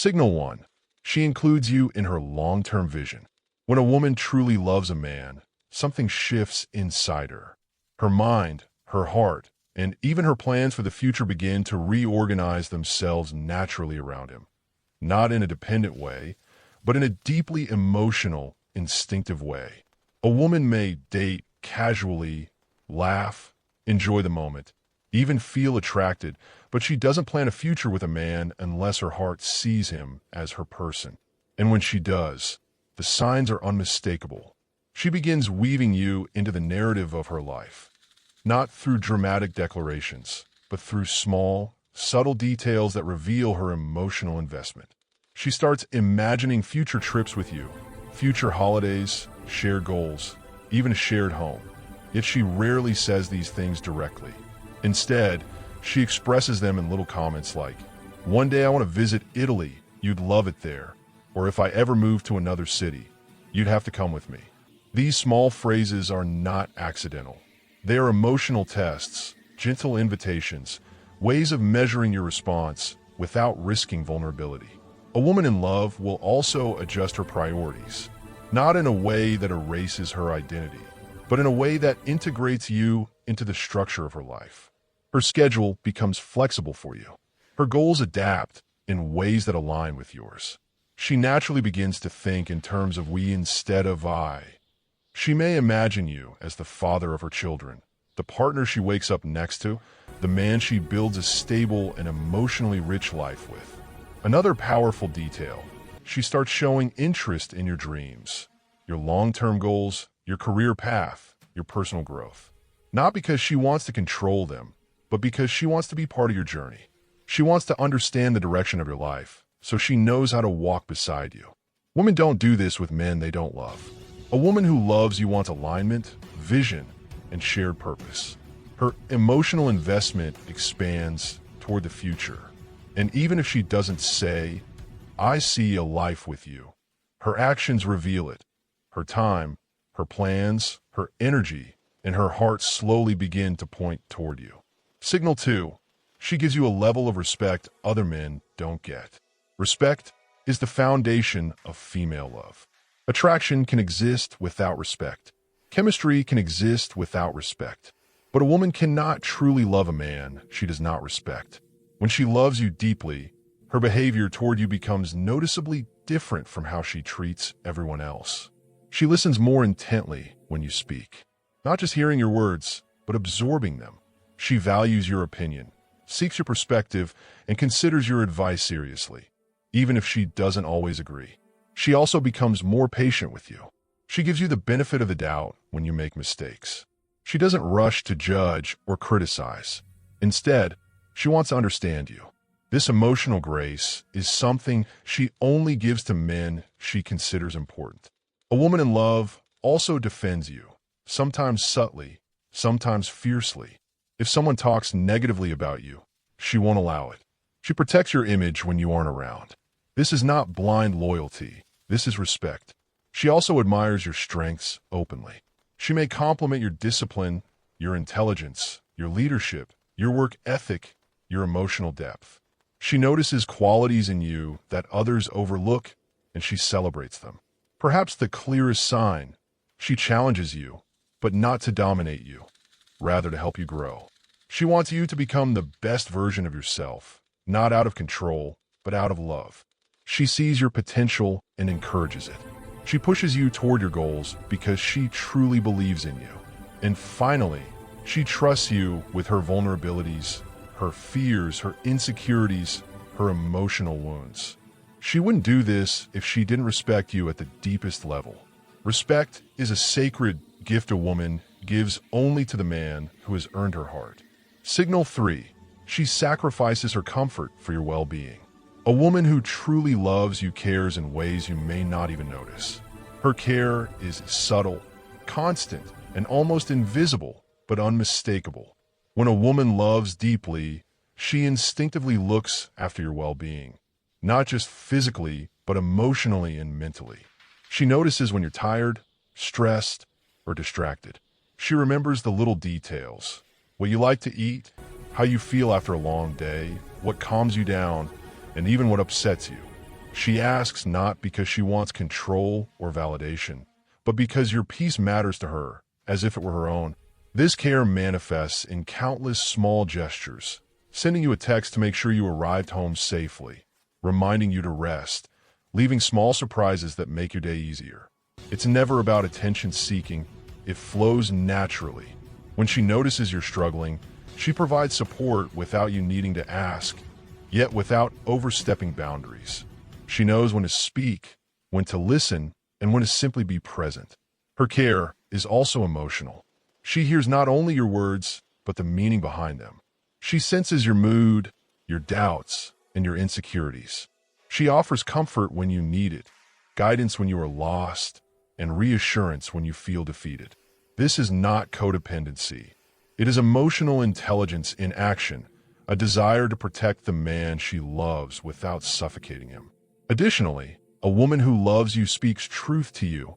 Signal 1. She includes you in her long-term vision. When a woman truly loves a man, something shifts inside her. Her mind, her heart, and even her plans for the future begin to reorganize themselves naturally around him. Not in a dependent way, but in a deeply emotional, instinctive way. A woman may date casually, laugh, enjoy the moment, even feel attracted, but she doesn't plan a future with a man unless her heart sees him as her person. And when she does, the signs are unmistakable. She begins weaving you into the narrative of her life, not through dramatic declarations, but through small, subtle details that reveal her emotional investment. She starts imagining future trips with you, future holidays, shared goals, even a shared home. Yet she rarely says these things directly. Instead, she expresses them in little comments like, "One day I want to visit Italy, you'd love it there," or "If I ever move to another city, you'd have to come with me." These small phrases are not accidental. They are emotional tests, gentle invitations, ways of measuring your response without risking vulnerability. A woman in love will also adjust her priorities, not in a way that erases her identity, but in a way that integrates you into the structure of her life. Her schedule becomes flexible for you. Her goals adapt in ways that align with yours. She naturally begins to think in terms of we instead of I. She may imagine you as the father of her children, the partner she wakes up next to, the man she builds a stable and emotionally rich life with. Another powerful detail, she starts showing interest in your dreams, your long-term goals, your career path, your personal growth. Not because she wants to control them, but because she wants to be part of your journey. She wants to understand the direction of your life, so she knows how to walk beside you. Women don't do this with men they don't love. A woman who loves you wants alignment, vision, and shared purpose. Her emotional investment expands toward the future. And even if she doesn't say, "I see a life with you," her actions reveal it. Her time, her plans, her energy, and her heart slowly begin to point toward you. Signal 2. She gives you a level of respect other men don't get. Respect is the foundation of female love. Attraction can exist without respect. Chemistry can exist without respect. But a woman cannot truly love a man she does not respect. When she loves you deeply, her behavior toward you becomes noticeably different from how she treats everyone else. She listens more intently when you speak, not just hearing your words, but absorbing them. She values your opinion, seeks your perspective, and considers your advice seriously, even if she doesn't always agree. She also becomes more patient with you. She gives you the benefit of the doubt when you make mistakes. She doesn't rush to judge or criticize. Instead, she wants to understand you. This emotional grace is something she only gives to men she considers important. A woman in love also defends you, sometimes subtly, sometimes fiercely. If someone talks negatively about you, she won't allow it. She protects your image when you aren't around. This is not blind loyalty. This is respect. She also admires your strengths openly. She may compliment your discipline, your intelligence, your leadership, your work ethic, your emotional depth. She notices qualities in you that others overlook, and she celebrates them. Perhaps the clearest sign, she challenges you, but not to dominate you, rather to help you grow. She wants you to become the best version of yourself, not out of control, but out of love. She sees your potential and encourages it. She pushes you toward your goals because she truly believes in you. And finally, she trusts you with her vulnerabilities, her fears, her insecurities, her emotional wounds. She wouldn't do this if she didn't respect you at the deepest level. Respect is a sacred gift a woman gives only to the man who has earned her heart. Signal 3. She sacrifices her comfort for your well-being. A woman who truly loves you cares in ways you may not even notice. Her care is subtle, constant, and almost invisible, but unmistakable. When a woman loves deeply, she instinctively looks after your well-being, not just physically, but emotionally and mentally. She notices when you're tired, stressed, or distracted. She remembers the little details, what you like to eat, how you feel after a long day, what calms you down, and even what upsets you. She asks not because she wants control or validation, but because your peace matters to her, as if it were her own. This care manifests in countless small gestures, sending you a text to make sure you arrived home safely, reminding you to rest, leaving small surprises that make your day easier. It's never about attention-seeking. It flows naturally. When she notices you're struggling, she provides support without you needing to ask, yet without overstepping boundaries. She knows when to speak, when to listen, and when to simply be present. Her care is also emotional. She hears not only your words, but the meaning behind them. She senses your mood, your doubts, and your insecurities. She offers comfort when you need it, guidance when you are lost, and reassurance when you feel defeated. This is not codependency. It is emotional intelligence in action, a desire to protect the man she loves without suffocating him. Additionally, a woman who loves you speaks truth to you,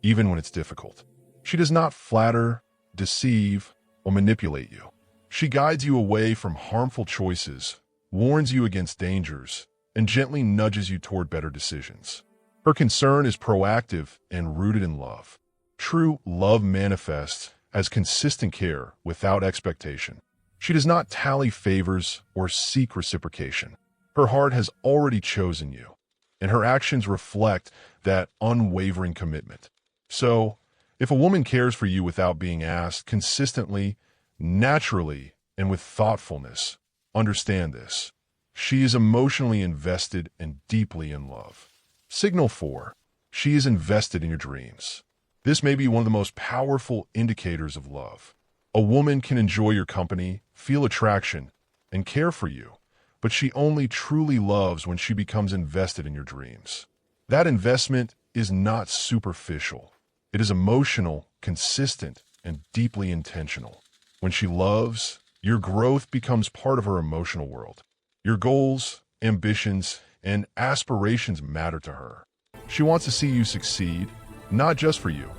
even when it's difficult. She does not flatter, deceive, or manipulate you. She guides you away from harmful choices, warns you against dangers, and gently nudges you toward better decisions. Her concern is proactive and rooted in love. True love manifests as consistent care without expectation. She does not tally favors or seek reciprocation. Her heart has already chosen you, and her actions reflect that unwavering commitment. So, if a woman cares for you without being asked, consistently, naturally, and with thoughtfulness, understand this. She is emotionally invested and deeply in love. Signal 4. She is invested in your dreams. This may be one of the most powerful indicators of love. A woman can enjoy your company, feel attraction, and care for you, but she only truly loves when she becomes invested in your dreams. That investment is not superficial. It is emotional, consistent, and deeply intentional. When she loves, your growth becomes part of her emotional world. Your goals, ambitions, and aspirations matter to her. She wants to see you succeed, not just for you,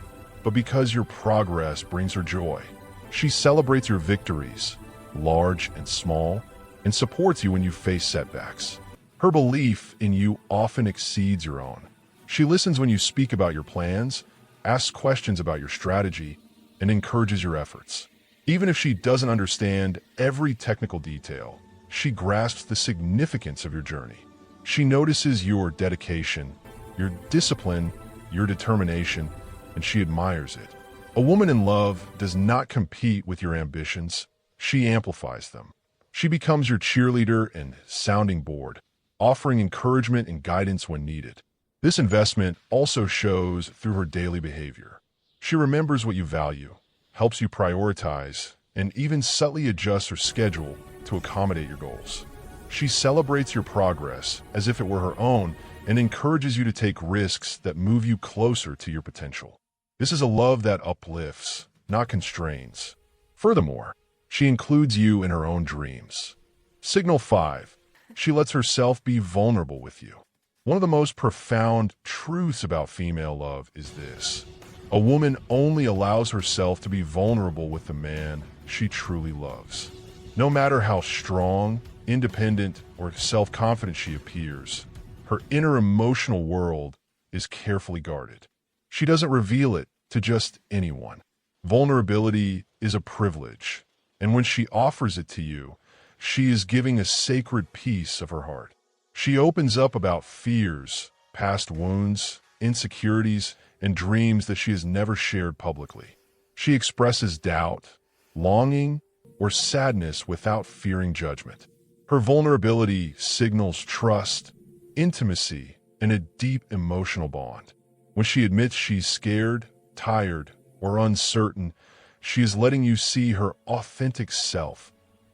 but because your progress brings her joy. She celebrates your victories, large and small, and supports you when you face setbacks. Her belief in you often exceeds your own. She listens when you speak about your plans, asks questions about your strategy, and encourages your efforts. Even if she doesn't understand every technical detail, she grasps the significance of your journey. She notices your dedication, your discipline, your determination, and she admires it. A woman in love does not compete with your ambitions. She amplifies them. She becomes your cheerleader and sounding board, offering encouragement and guidance when needed. This investment also shows through her daily behavior. She remembers what you value, helps you prioritize, and even subtly adjusts her schedule to accommodate your goals. She celebrates your progress as if it were her own and encourages you to take risks that move you closer to your potential. This is a love that uplifts, not constrains. Furthermore, she includes you in her own dreams. Signal 5. She lets herself be vulnerable with you. One of the most profound truths about female love is this. A woman only allows herself to be vulnerable with the man she truly loves. No matter how strong, independent, or self-confident she appears, her inner emotional world is carefully guarded. She doesn't reveal it to just anyone. Vulnerability is a privilege, and when she offers it to you, she is giving a sacred piece of her heart. She opens up about fears, past wounds, insecurities, and dreams that she has never shared publicly. She expresses doubt, longing, or sadness without fearing judgment. Her vulnerability signals trust, intimacy, and a deep emotional bond. When she admits she's scared, tired, or uncertain, she is letting you see her authentic self,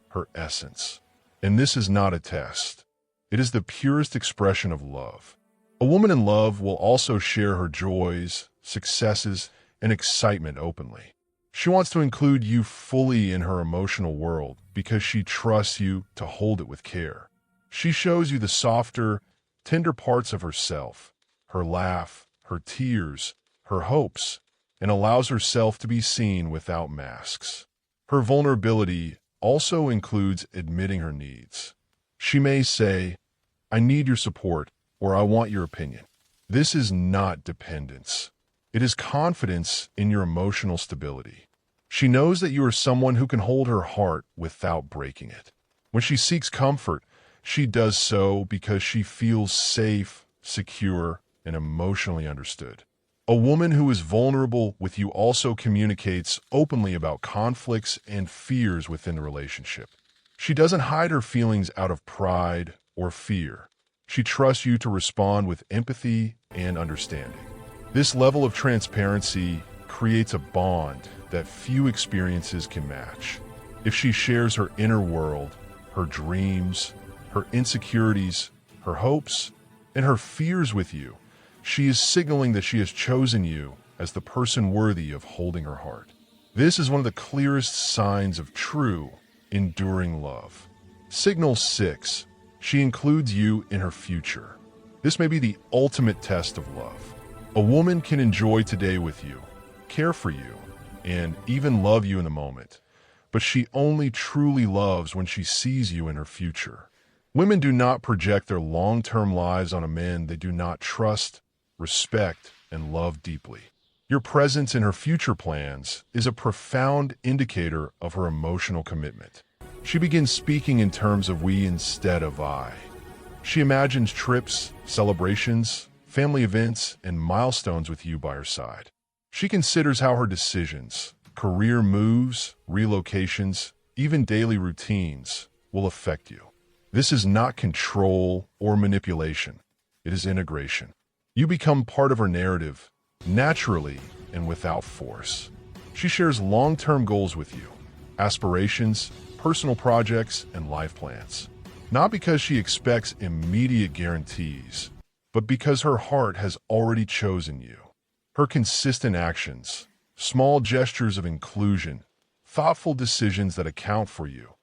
her essence. And this is not a test. It is the purest expression of love. A woman in love will also share her joys, successes, and excitement openly. She wants to include you fully in her emotional world because she trusts you to hold it with care. She shows you the softer, tender parts of herself, her laugh, her tears, her hopes, and allows herself to be seen without masks. Her vulnerability also includes admitting her needs. She may say, "I need your support," or I want your opinion. This is not dependence. It is confidence in your emotional stability. She knows that you are someone who can hold her heart without breaking it. When she seeks comfort, she does so because she feels safe, secure, and emotionally understood. A woman who is vulnerable with you also communicates openly about conflicts and fears within the relationship. She doesn't hide her feelings out of pride or fear. She trusts you to respond with empathy and understanding. This level of transparency creates a bond that few experiences can match. If she shares her inner world, her dreams, her insecurities, her hopes, and her fears with you, she is signaling that she has chosen you as the person worthy of holding her heart. This is one of the clearest signs of true, enduring love. Signal 6. She includes you in her future. This may be the ultimate test of love. A woman can enjoy today with you, care for you, and even love you in the moment, but she only truly loves when she sees you in her future. Women do not project their long-term lives on a man they do not trust, respect, and love deeply. Your presence in her future plans is a profound indicator of her emotional commitment. She begins speaking in terms of we instead of I. She imagines trips, celebrations, family events, and milestones with you by her side. She considers how her decisions, career moves, relocations, even daily routines will affect you. This is not control or manipulation. It is integration. You become part of her narrative, naturally and without force. She shares long-term goals with you, aspirations, personal projects, and life plans. Not because she expects immediate guarantees, but because her heart has already chosen you. Her consistent actions, small gestures of inclusion, thoughtful decisions that account for you,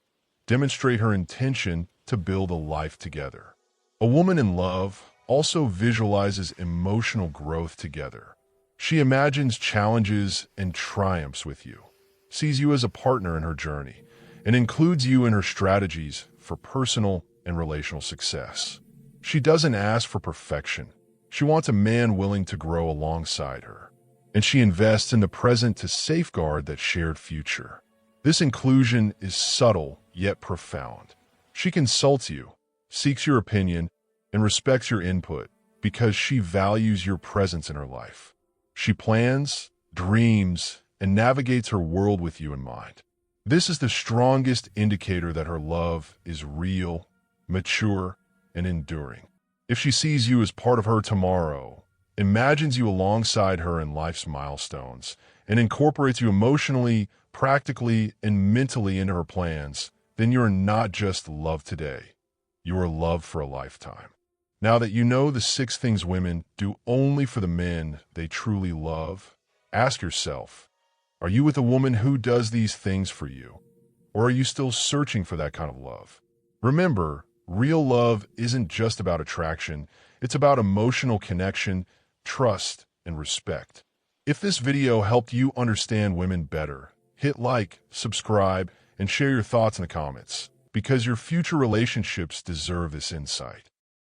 demonstrate her intention to build a life together. A woman in love also visualizes emotional growth together. She imagines challenges and triumphs with you, sees you as a partner in her journey, and includes you in her strategies for personal and relational success. She doesn't ask for perfection. She wants a man willing to grow alongside her, and she invests in the present to safeguard that shared future. This inclusion is subtle yet profound. She consults you, seeks your opinion, and respects your input because she values your presence in her life. She plans, dreams, and navigates her world with you in mind. This is the strongest indicator that her love is real, mature, and enduring. If she sees you as part of her tomorrow, imagines you alongside her in life's milestones, and incorporates you emotionally, practically, and mentally into her plans, then you are not just loved today. You are loved for a lifetime. Now that you know the 6 things women do only for the men they truly love, ask yourself, are you with a woman who does these things for you? Or are you still searching for that kind of love? Remember, real love isn't just about attraction, it's about emotional connection, trust, and respect. If this video helped you understand women better, hit like, subscribe, and share your thoughts in the comments, because your future relationships deserve this insight.